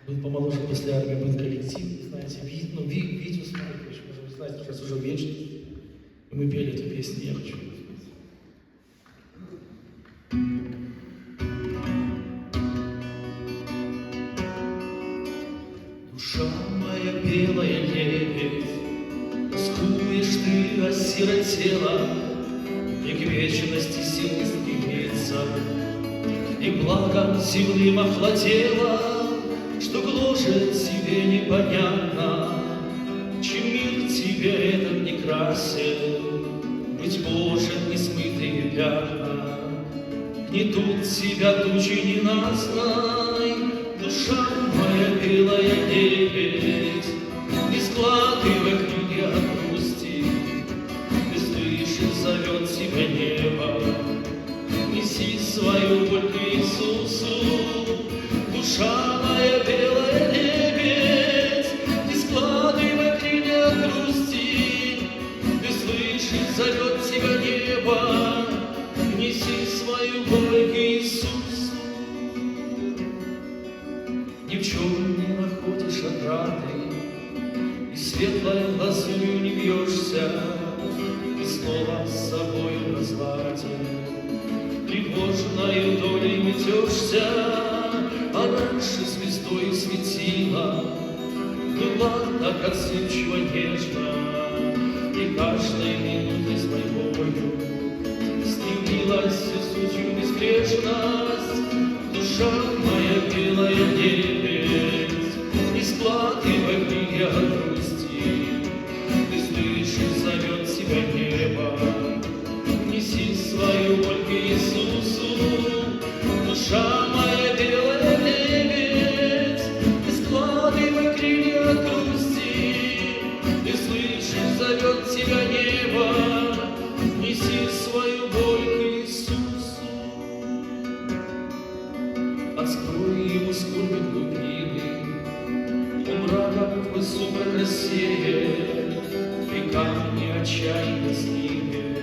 Был помоложе после армии, был коллектив, знаете, Витю Смайкович, может быть, знаете, сейчас уже вечность. И мы пели эту песню «Я хочу». Душа моя белая лебедь, тоскуешь ты, осиротела, и к вечности сил не стремится, и благом земным охладела, что гложет тебе непонятно, чем мир тебе этот не красен. Быть может, несмытые пятна гнетут тебя тучи ненастной. Душа моя белая лебедь, не складывай крылья от грусти, ты слышишь, зовет тебя небо, неси свою боль к Иисусу. Душа моя белая лебедь, не складывай крылья от грусти, ты слышишь, зовет тебя небо, неси свою боль к Иисусу. Ни в чем не находишь отрады, и светлой лазурью не бьешься, и снова с собой разладе тревожною долей метешься. А раньше звездой светила, была так отзывчиво нежно, и каждой минутой с тобою стремилась сутью безгрешность. Душа моя белая лебедь, не складывай крылья от грусти, ты слышишь, зовет тебя небо, неси свою боль к Иисусу. Душа моя белая лебедь, не складывай крылья от грусти, ты слышишь, зовет тебя небо, неси свою боль к Иисусу. Открой ему скорби глубины, он мраком твой сумрак рассеет, и камни отчаянно снимет,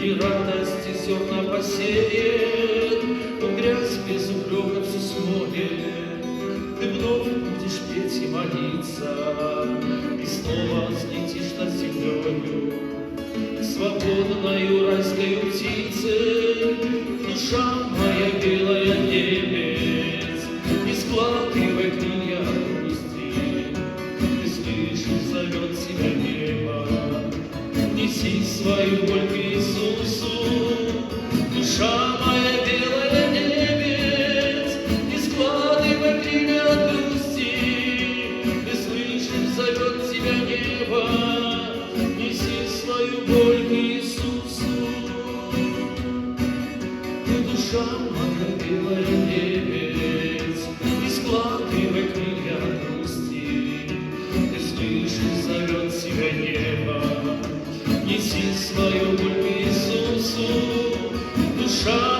и радости зерна посеет, он грязь без упрека всю смоет. Ты вновь будешь петь и молиться, и снова взлетишь над землею, свободною райскою птицей. Душа моя белая лебедь, не складывай крылья от грусти, ты слышишь, зовет тебя небо, неси свою боль к Иисусу. Душа моя белая лебедь, не складывай крылья от грусти, ты слышишь, зовет тебя небо, неси свою боль к Иисусу. Душа моя белая лебедь, не складывай крылья от грусти, ты слышишь, зовет тебя небо, неси свою боль к Иисусу. Душа